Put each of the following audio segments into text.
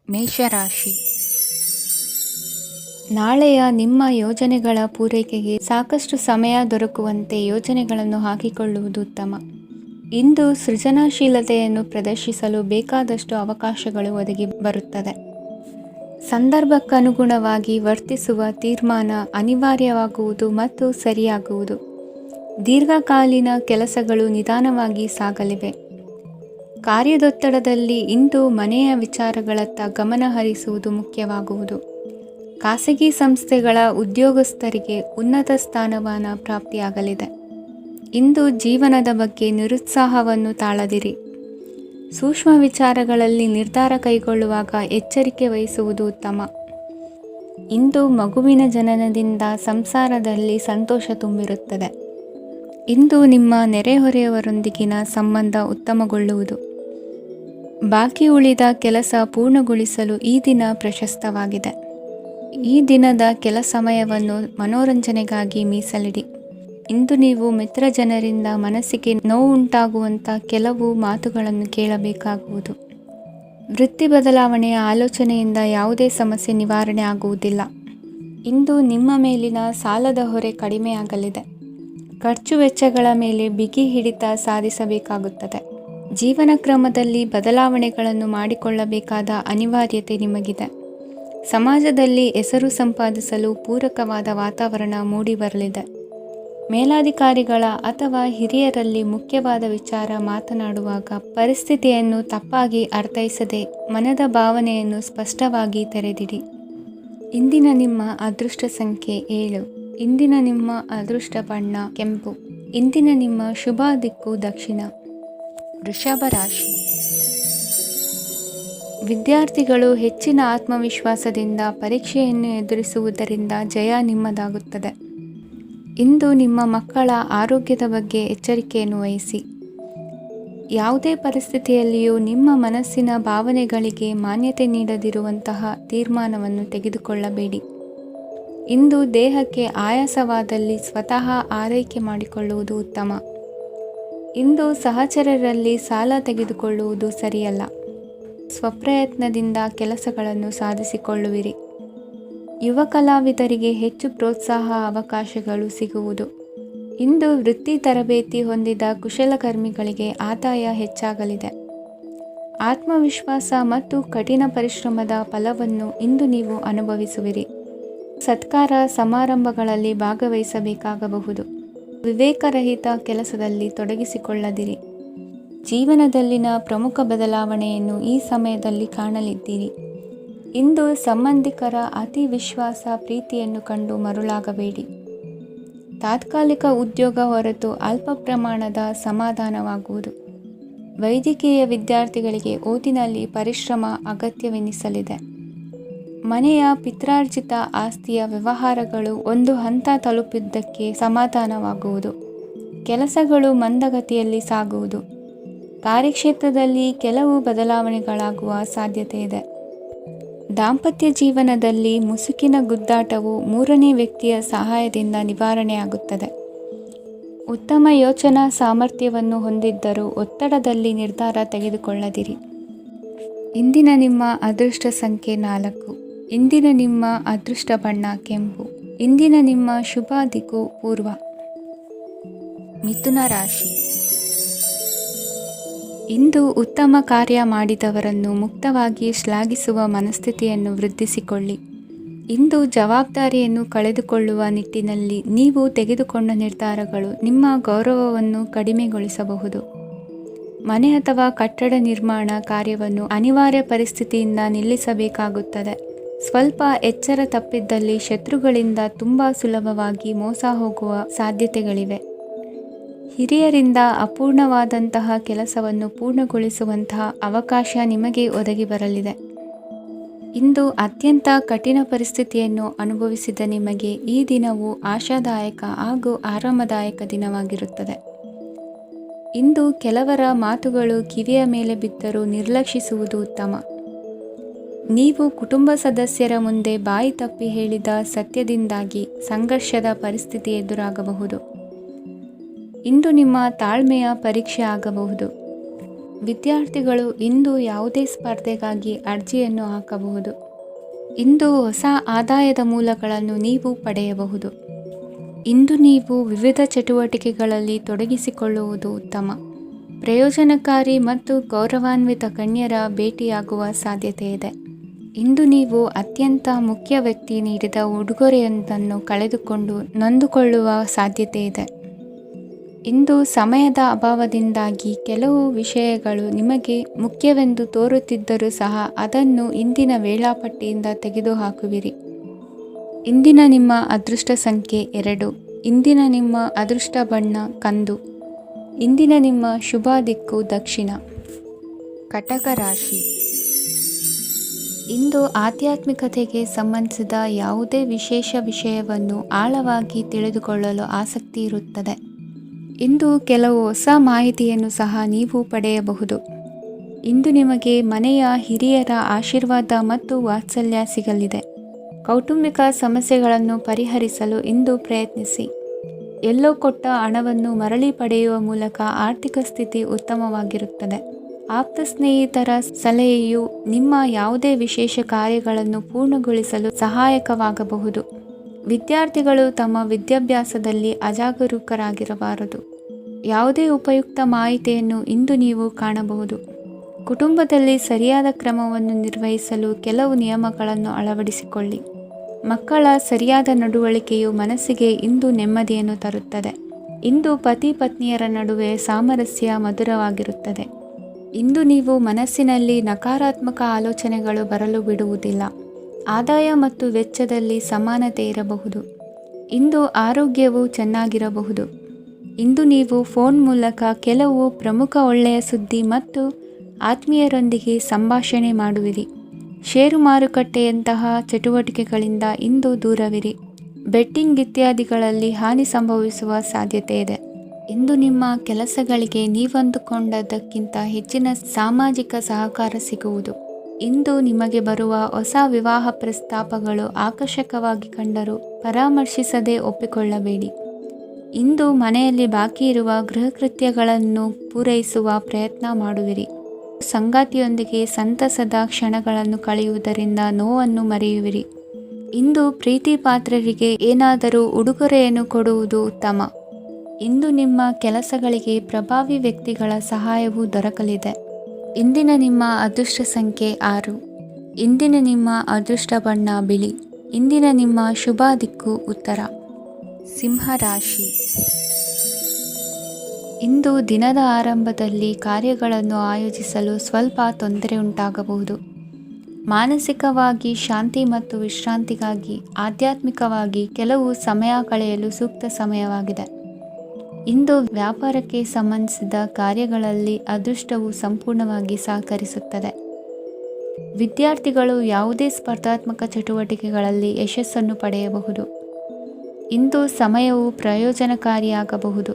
ಮೇಷರಾಶಿ. ನಾಳೆಯ ನಿಮ್ಮ ಯೋಜನೆಗಳ ಪೂರೈಕೆಗೆ ಸಾಕಷ್ಟು ಸಮಯ ದೊರಕುವಂತೆ ಯೋಜನೆಗಳನ್ನು ಹಾಕಿಕೊಳ್ಳುವುದು ಉತ್ತಮ. ಇಂದು ಸೃಜನಶೀಲತೆಯನ್ನು ಪ್ರದರ್ಶಿಸಲು ಬೇಕಾದಷ್ಟು ಅವಕಾಶಗಳು ಒದಗಿ ಬರುತ್ತದೆ. ಸಂದರ್ಭಕ್ಕನುಗುಣವಾಗಿ ವರ್ತಿಸುವ ತೀರ್ಮಾನ ಅನಿವಾರ್ಯವಾಗುವುದು ಮತ್ತು ಸರಿಯಾಗುವುದು. ದೀರ್ಘಕಾಲೀನ ಕೆಲಸಗಳು ನಿಧಾನವಾಗಿ ಸಾಗಲಿವೆ. ಕಾರ್ಯದೊತ್ತಡದಲ್ಲಿ ಇಂದು ಮನೆಯ ವಿಚಾರಗಳತ್ತ ಗಮನ ಹರಿಸುವುದು ಮುಖ್ಯವಾಗುವುದು. ಖಾಸಗಿ ಸಂಸ್ಥೆಗಳ ಉದ್ಯೋಗಸ್ಥರಿಗೆ ಉನ್ನತ ಸ್ಥಾನಮಾನ ಪ್ರಾಪ್ತಿಯಾಗಲಿದೆ. ಇಂದು ಜೀವನದ ಬಗ್ಗೆ ನಿರುತ್ಸಾಹವನ್ನು ತಾಳದಿರಿ. ಸೂಕ್ಷ್ಮ ವಿಚಾರಗಳಲ್ಲಿ ನಿರ್ಧಾರ ಕೈಗೊಳ್ಳುವಾಗ ಎಚ್ಚರಿಕೆ ವಹಿಸುವುದು ಉತ್ತಮ. ಇಂದು ಮಗುವಿನ ಜನನದಿಂದ ಸಂಸಾರದಲ್ಲಿ ಸಂತೋಷ ತುಂಬಿರುತ್ತದೆ. ಇಂದು ನಿಮ್ಮ ನೆರೆಹೊರೆಯವರೊಂದಿಗಿನ ಸಂಬಂಧ ಉತ್ತಮಗೊಳ್ಳುವುದು. ಬಾಕಿ ಉಳಿದ ಕೆಲಸ ಪೂರ್ಣಗೊಳಿಸಲು ಈ ದಿನ ಪ್ರಶಸ್ತವಾಗಿದೆ. ಈ ದಿನದ ಕೆಲ ಸಮಯವನ್ನು ಮನೋರಂಜನೆಗಾಗಿ ಮೀಸಲಿಡಿ. ಇಂದು ನೀವು ಮಿತ್ರ ಜನರಿಂದ ಮನಸ್ಸಿಗೆ ನೋವುಂಟಾಗುವಂಥ ಕೆಲವು ಮಾತುಗಳನ್ನು ಕೇಳಬೇಕಾಗುವುದು. ವೃತ್ತಿ ಬದಲಾವಣೆಯ ಆಲೋಚನೆಯಿಂದ ಯಾವುದೇ ಸಮಸ್ಯೆ ನಿವಾರಣೆ ಆಗುವುದಿಲ್ಲ. ಇಂದು ನಿಮ್ಮ ಮೇಲಿನ ಸಾಲದ ಹೊರೆ ಕಡಿಮೆಯಾಗಲಿದೆ. ಖರ್ಚು ವೆಚ್ಚಗಳ ಮೇಲೆ ಬಿಗಿ ಹಿಡಿತ ಸಾಧಿಸಬೇಕಾಗುತ್ತದೆ. ಜೀವನ ಕ್ರಮದಲ್ಲಿ ಬದಲಾವಣೆಗಳನ್ನು ಮಾಡಿಕೊಳ್ಳಬೇಕಾದ ಅನಿವಾರ್ಯತೆ ನಿಮಗಿದೆ. ಸಮಾಜದಲ್ಲಿ ಹೆಸರು ಸಂಪಾದಿಸಲು ಪೂರಕವಾದ ವಾತಾವರಣ ಮೂಡಿಬರಲಿದೆ. ಮೇಲಾಧಿಕಾರಿಗಳ ಅಥವಾ ಹಿರಿಯರಲ್ಲಿ ಮುಖ್ಯವಾದ ವಿಚಾರ ಮಾತನಾಡುವಾಗ ಪರಿಸ್ಥಿತಿಯನ್ನು ತಪ್ಪಾಗಿ ಅರ್ಥೈಸದೆ ಮನದ ಭಾವನೆಯನ್ನು ಸ್ಪಷ್ಟವಾಗಿ ತೆರೆದಿಡಿ. ಇಂದಿನ ನಿಮ್ಮ ಅದೃಷ್ಟ ಸಂಖ್ಯೆ 7. ಇಂದಿನ ನಿಮ್ಮ ಅದೃಷ್ಟ ಬಣ್ಣ ಕೆಂಪು. ಇಂದಿನ ನಿಮ್ಮ ಶುಭ ದಿಕ್ಕು ದಕ್ಷಿಣ. ವೃಷಭ ರಾಶಿ. ವಿದ್ಯಾರ್ಥಿಗಳು ಹೆಚ್ಚಿನ ಆತ್ಮವಿಶ್ವಾಸದಿಂದ ಪರೀಕ್ಷೆಯನ್ನು ಎದುರಿಸುವುದರಿಂದ ಜಯ ನಿಮ್ಮದಾಗುತ್ತದೆ. ಇಂದು ನಿಮ್ಮ ಮಕ್ಕಳ ಆರೋಗ್ಯದ ಬಗ್ಗೆ ಎಚ್ಚರಿಕೆಯನ್ನು ವಹಿಸಿ. ಯಾವುದೇ ಪರಿಸ್ಥಿತಿಯಲ್ಲಿಯೂ ನಿಮ್ಮ ಮನಸ್ಸಿನ ಭಾವನೆಗಳಿಗೆ ಮಾನ್ಯತೆ ನೀಡದಿರುವಂತಹ ತೀರ್ಮಾನವನ್ನು ತೆಗೆದುಕೊಳ್ಳಬೇಡಿ. ಇಂದು ದೇಹಕ್ಕೆ ಆಯಾಸವಾದಲ್ಲಿ ಸ್ವತಃ ಆರೈಕೆ ಮಾಡಿಕೊಳ್ಳುವುದು ಉತ್ತಮ. ಇಂದು ಸಹಚರರಲ್ಲಿ ಸಾಲ ತೆಗೆದುಕೊಳ್ಳುವುದು ಸರಿಯಲ್ಲ. ಸ್ವಪ್ರಯತ್ನದಿಂದ ಕೆಲಸಗಳನ್ನು ಸಾಧಿಸಿಕೊಳ್ಳುವಿರಿ. ಯುವ ಕಲಾವಿದರಿಗೆ ಹೆಚ್ಚು ಪ್ರೋತ್ಸಾಹ ಅವಕಾಶಗಳು ಸಿಗುವುದು. ಇಂದು ವೃತ್ತಿ ತರಬೇತಿ ಹೊಂದಿದ ಕುಶಲಕರ್ಮಿಗಳಿಗೆ ಆದಾಯ ಹೆಚ್ಚಾಗಲಿದೆ. ಆತ್ಮವಿಶ್ವಾಸ ಮತ್ತು ಕಠಿಣ ಪರಿಶ್ರಮದ ಫಲವನ್ನು ಇಂದು ನೀವು ಅನುಭವಿಸುವಿರಿ. ಸತ್ಕಾರ ಸಮಾರಂಭಗಳಲ್ಲಿ ಭಾಗವಹಿಸಬೇಕಾಗಬಹುದು. ವಿವೇಕರಹಿತ ಕೆಲಸದಲ್ಲಿ ತೊಡಗಿಸಿಕೊಳ್ಳದಿರಿ. ಜೀವನದಲ್ಲಿನ ಪ್ರಮುಖ ಬದಲಾವಣೆಯನ್ನು ಈ ಸಮಯದಲ್ಲಿ ಕಾಣಲಿದ್ದೀರಿ. ಇಂದು ಸಂಬಂಧಿಕರ ಅತಿ ವಿಶ್ವಾಸ ಪ್ರೀತಿಯನ್ನು ಕಂಡು ಮರುಳಾಗಬೇಡಿ. ತಾತ್ಕಾಲಿಕ ಉದ್ಯೋಗ ಹೊರತು ಅಲ್ಪ ಪ್ರಮಾಣದ ಸಮಾಧಾನವಾಗುವುದು. ವೈದ್ಯಕೀಯ ವಿದ್ಯಾರ್ಥಿಗಳಿಗೆ ಓದಿನಲ್ಲಿ ಪರಿಶ್ರಮ ಅಗತ್ಯವೆನಿಸಲಿದೆ. ಮನೆಯ ಪಿತ್ರಾರ್ಜಿತ ಆಸ್ತಿಯ ವ್ಯವಹಾರಗಳು ಒಂದು ಹಂತ ತಲುಪಿದ್ದಕ್ಕೆ ಸಮಾಧಾನವಾಗುವುದು. ಕೆಲಸಗಳು ಮಂದಗತಿಯಲ್ಲಿ ಸಾಗುವುದು. ಕಾರ್ಯಕ್ಷೇತ್ರದಲ್ಲಿ ಕೆಲವು ಬದಲಾವಣೆಗಳಾಗುವ ಸಾಧ್ಯತೆ ಇದೆ. ದಾಂಪತ್ಯ ಜೀವನದಲ್ಲಿ ಮುಸುಕಿನ ಗುದ್ದಾಟವು ಮೂರನೇ ವ್ಯಕ್ತಿಯ ಸಹಾಯದಿಂದ ನಿವಾರಣೆಯಾಗುತ್ತದೆ. ಉತ್ತಮ ಯೋಚನಾ ಸಾಮರ್ಥ್ಯವನ್ನು ಹೊಂದಿದ್ದರೂ ಒತ್ತಡದಲ್ಲಿ ನಿರ್ಧಾರ ತೆಗೆದುಕೊಳ್ಳದಿರಿ. ಇಂದಿನ ನಿಮ್ಮ ಅದೃಷ್ಟ ಸಂಖ್ಯೆ 4. ಇಂದಿನ ನಿಮ್ಮ ಅದೃಷ್ಟ ಬಣ್ಣ ಕೆಂಪು. ಇಂದಿನ ನಿಮ್ಮ ಶುಭ ದಿಕ್ಕು ಪೂರ್ವ. ಮಿಥುನ ರಾಶಿ. ಇಂದು ಉತ್ತಮ ಕಾರ್ಯ ಮಾಡಿದವರನ್ನು ಮುಕ್ತವಾಗಿ ಶ್ಲಾಘಿಸುವ ಮನಸ್ಥಿತಿಯನ್ನು ವೃದ್ಧಿಸಿಕೊಳ್ಳಿ. ಇಂದು ಜವಾಬ್ದಾರಿಯನ್ನು ಕಳೆದುಕೊಳ್ಳುವ ನಿಟ್ಟಿನಲ್ಲಿ ನೀವು ತೆಗೆದುಕೊಂಡ ನಿರ್ಧಾರಗಳು ನಿಮ್ಮ ಗೌರವವನ್ನು ಕಡಿಮೆಗೊಳಿಸಬಹುದು. ಮನೆ ಅಥವಾ ಕಟ್ಟಡ ನಿರ್ಮಾಣ ಕಾರ್ಯವನ್ನು ಅನಿವಾರ್ಯ ಪರಿಸ್ಥಿತಿಯಿಂದ ನಿಲ್ಲಿಸಬೇಕಾಗುತ್ತದೆ. ಸ್ವಲ್ಪ ಎಚ್ಚರ ತಪ್ಪಿದ್ದಲ್ಲಿ ಶತ್ರುಗಳಿಂದ ತುಂಬ ಸುಲಭವಾಗಿ ಮೋಸ ಹೋಗುವ ಸಾಧ್ಯತೆಗಳಿವೆ. ಹಿರಿಯರಿಂದ ಅಪೂರ್ಣವಾದಂತಹ ಕೆಲಸವನ್ನು ಪೂರ್ಣಗೊಳಿಸುವಂತಹ ಅವಕಾಶ ನಿಮಗೆ ಒದಗಿ ಬರಲಿದೆ. ಇಂದು ಅತ್ಯಂತ ಕಠಿಣ ಪರಿಸ್ಥಿತಿಯನ್ನು ಅನುಭವಿಸಿದ ನಿಮಗೆ ಈ ದಿನವು ಆಶಾದಾಯಕ ಹಾಗೂ ಆರಾಮದಾಯಕ ದಿನವಾಗಿರುತ್ತದೆ. ಇಂದು ಕೆಲವರ ಮಾತುಗಳು ಕಿವಿಯ ಮೇಲೆ ಬಿದ್ದರೂ ನಿರ್ಲಕ್ಷಿಸುವುದು ಉತ್ತಮ. ನೀವು ಕುಟುಂಬ ಸದಸ್ಯರ ಮುಂದೆ ಬಾಯಿ ತಪ್ಪಿ ಹೇಳಿದ ಸತ್ಯದಿಂದಾಗಿ ಸಂಘರ್ಷದ ಪರಿಸ್ಥಿತಿ ಎದುರಾಗಬಹುದು. ಇಂದು ನಿಮ್ಮ ತಾಳ್ಮೆಯ ಪರೀಕ್ಷೆ ಆಗಬಹುದು. ವಿದ್ಯಾರ್ಥಿಗಳು ಇಂದು ಯಾವುದೇ ಸ್ಪರ್ಧೆಗಾಗಿ ಅರ್ಜಿಯನ್ನು ಹಾಕಬಹುದು. ಇಂದು ಹೊಸ ಆದಾಯದ ಮೂಲಗಳನ್ನು ನೀವು ಪಡೆಯಬಹುದು. ಇಂದು ನೀವು ವಿವಿಧ ಚಟುವಟಿಕೆಗಳಲ್ಲಿ ತೊಡಗಿಸಿಕೊಳ್ಳುವುದು ಉತ್ತಮ. ಪ್ರಯೋಜನಕಾರಿ ಮತ್ತು ಗೌರವಾನ್ವಿತ ಗಣ್ಯರ ಭೇಟಿಯಾಗುವ ಸಾಧ್ಯತೆ ಇದೆ. ಇಂದು ನೀವು ಅತ್ಯಂತ ಮುಖ್ಯ ವ್ಯಕ್ತಿ ನೀಡಿದ ಉಡುಗೊರೆಯೊಂದನ್ನು ಕಳೆದುಕೊಂಡು ನೊಂದುಕೊಳ್ಳುವ ಸಾಧ್ಯತೆ ಇದೆ. ಇಂದು ಸಮಯದ ಅಭಾವದಿಂದಾಗಿ ಕೆಲವು ವಿಷಯಗಳು ನಿಮಗೆ ಮುಖ್ಯವೆಂದು ತೋರುತ್ತಿದ್ದರೂ ಸಹ ಅದನ್ನು ಇಂದಿನ ವೇಳಾಪಟ್ಟಿಯಿಂದ ತೆಗೆದುಹಾಕುವಿರಿ. ಇಂದಿನ ನಿಮ್ಮ ಅದೃಷ್ಟ ಸಂಖ್ಯೆ 2. ಇಂದಿನ ನಿಮ್ಮ ಅದೃಷ್ಟ ಬಣ್ಣ ಕಂದು. ಇಂದಿನ ನಿಮ್ಮ ಶುಭ ದಿಕ್ಕು ದಕ್ಷಿಣ. ಕಟಕ ರಾಶಿ. ಇಂದು ಆಧ್ಯಾತ್ಮಿಕತೆಗೆ ಸಂಬಂಧಿಸಿದ ಯಾವುದೇ ವಿಶೇಷ ವಿಷಯವನ್ನು ಆಳವಾಗಿ ತಿಳಿದುಕೊಳ್ಳಲು ಆಸಕ್ತಿ ಇರುತ್ತದೆ. ಇಂದು ಕೆಲವು ಹೊಸ ಮಾಹಿತಿಯನ್ನು ಸಹ ನೀವು ಪಡೆಯಬಹುದು. ಇಂದು ನಿಮಗೆ ಮನೆಯ ಹಿರಿಯರ ಆಶೀರ್ವಾದ ಮತ್ತು ವಾತ್ಸಲ್ಯ ಸಿಗಲಿದೆ. ಕೌಟುಂಬಿಕ ಸಮಸ್ಯೆಗಳನ್ನು ಪರಿಹರಿಸಲು ಇಂದು ಪ್ರಯತ್ನಿಸಿ. ಎಲ್ಲೋ ಕೊಟ್ಟ ಹಣವನ್ನು ಮರಳಿ ಪಡೆಯುವ ಮೂಲಕ ಆರ್ಥಿಕ ಸ್ಥಿತಿ ಉತ್ತಮವಾಗಿರುತ್ತದೆ. ಆಪ್ತ ಸ್ನೇಹಿತರ ಸಲಹೆಯು ನಿಮ್ಮ ಯಾವುದೇ ವಿಶೇಷ ಕಾರ್ಯಗಳನ್ನು ಪೂರ್ಣಗೊಳಿಸಲು ಸಹಾಯಕವಾಗಬಹುದು. ವಿದ್ಯಾರ್ಥಿಗಳು ತಮ್ಮ ವಿದ್ಯಾಭ್ಯಾಸದಲ್ಲಿ ಅಜಾಗರೂಕರಾಗಿರಬಾರದು. ಯಾವುದೇ ಉಪಯುಕ್ತ ಮಾಹಿತಿಯನ್ನು ಇಂದು ನೀವು ಕಾಣಬಹುದು. ಕುಟುಂಬದಲ್ಲಿ ಸರಿಯಾದ ಕ್ರಮವನ್ನು ನಿರ್ವಹಿಸಲು ಕೆಲವು ನಿಯಮಗಳನ್ನು ಅಳವಡಿಸಿಕೊಳ್ಳಿ. ಮಕ್ಕಳ ಸರಿಯಾದ ನಡವಳಿಕೆಯು ಮನಸ್ಸಿಗೆ ಇಂದು ನೆಮ್ಮದಿಯನ್ನು ತರುತ್ತದೆ. ಇಂದು ಪತಿ ಪತ್ನಿಯರ ನಡುವೆ ಸಾಮರಸ್ಯ ಮಧುರವಾಗಿರುತ್ತದೆ. ಇಂದು ನೀವು ಮನಸ್ಸಿನಲ್ಲಿ ನಕಾರಾತ್ಮಕ ಆಲೋಚನೆಗಳು ಬರಲು ಬಿಡುವುದಿಲ್ಲ. ಆದಾಯ ಮತ್ತು ವೆಚ್ಚದಲ್ಲಿ ಸಮಾನತೆ ಇರಬಹುದು. ಇಂದು ಆರೋಗ್ಯವು ಚೆನ್ನಾಗಿರಬಹುದು. ಇಂದು ನೀವು ಫೋನ್ ಮೂಲಕ ಕೆಲವು ಪ್ರಮುಖ ಒಳ್ಳೆಯ ಸುದ್ದಿ ಮತ್ತು ಆತ್ಮೀಯರೊಂದಿಗೆ ಸಂಭಾಷಣೆ ಮಾಡುವಿರಿ. ಷೇರು ಮಾರುಕಟ್ಟೆಯಂತಹ ಚಟುವಟಿಕೆಗಳಿಂದ ಇಂದು ದೂರವಿರಿ. ಬೆಟ್ಟಿಂಗ್ ಇತ್ಯಾದಿಗಳಲ್ಲಿ ಹಾನಿ ಸಂಭವಿಸುವ ಸಾಧ್ಯತೆ ಇದೆ. ಇಂದು ನಿಮ್ಮ ಕೆಲಸಗಳಿಗೆ ನೀವಂದುಕೊಂಡದ್ದಕ್ಕಿಂತ ಹೆಚ್ಚಿನ ಸಾಮಾಜಿಕ ಸಹಕಾರ ಸಿಗುವುದು. ಇಂದು ನಿಮಗೆ ಬರುವ ಹೊಸ ವಿವಾಹ ಪ್ರಸ್ತಾಪಗಳು ಆಕರ್ಷಕವಾಗಿ ಕಂಡರೂ ಪರಾಮರ್ಶಿಸದೆ ಒಪ್ಪಿಕೊಳ್ಳಬೇಡಿ. ಇಂದು ಮನೆಯಲ್ಲಿ ಬಾಕಿ ಇರುವ ಗೃಹಕೃತ್ಯಗಳನ್ನು ಪೂರೈಸುವ ಪ್ರಯತ್ನ ಮಾಡುವಿರಿ. ಸಂಗಾತಿಯೊಂದಿಗೆ ಸಂತಸದ ಕ್ಷಣಗಳನ್ನು ಕಳೆಯುವುದರಿಂದ ನೋವನ್ನು ಮರೆಯುವಿರಿ. ಇಂದು ಪ್ರೀತಿ ಪಾತ್ರರಿಗೆ ಏನಾದರೂ ಉಡುಗೊರೆಯನ್ನು ಕೊಡುವುದು ಉತ್ತಮ. ಇಂದು ನಿಮ್ಮ ಕೆಲಸಗಳಿಗೆ ಪ್ರಭಾವಿ ವ್ಯಕ್ತಿಗಳ ಸಹಾಯವು ದೊರಕಲಿದೆ. ಇಂದಿನ ನಿಮ್ಮ ಅದೃಷ್ಟ ಸಂಖ್ಯೆ 6. ಇಂದಿನ ನಿಮ್ಮ ಅದೃಷ್ಟ ಬಣ್ಣ ಬಿಳಿ. ಇಂದಿನ ನಿಮ್ಮ ಶುಭ ದಿಕ್ಕು ಉತ್ತರ. ಸಿಂಹರಾಶಿ. ಇಂದು ದಿನದ ಆರಂಭದಲ್ಲಿ ಕಾರ್ಯಗಳನ್ನು ಆಯೋಜಿಸಲು ಸ್ವಲ್ಪ ತೊಂದರೆ ಉಂಟಾಗಬಹುದು. ಮಾನಸಿಕವಾಗಿ ಶಾಂತಿ ಮತ್ತು ವಿಶ್ರಾಂತಿಗಾಗಿ ಆಧ್ಯಾತ್ಮಿಕವಾಗಿ ಕೆಲವು ಸಮಯ ಕಳೆಯಲು ಸೂಕ್ತ ಸಮಯವಾಗಿದೆ. ಇಂದು ವ್ಯಾಪಾರಕ್ಕೆ ಸಂಬಂಧಿಸಿದ ಕಾರ್ಯಗಳಲ್ಲಿ ಅದೃಷ್ಟವು ಸಂಪೂರ್ಣವಾಗಿ ಸಹಕರಿಸುತ್ತದೆ. ವಿದ್ಯಾರ್ಥಿಗಳು ಯಾವುದೇ ಸ್ಪರ್ಧಾತ್ಮಕ ಚಟುವಟಿಕೆಗಳಲ್ಲಿ ಯಶಸ್ಸನ್ನು ಪಡೆಯಬಹುದು. ಇಂದು ಸಮಯವು ಪ್ರಯೋಜನಕಾರಿಯಾಗಬಹುದು.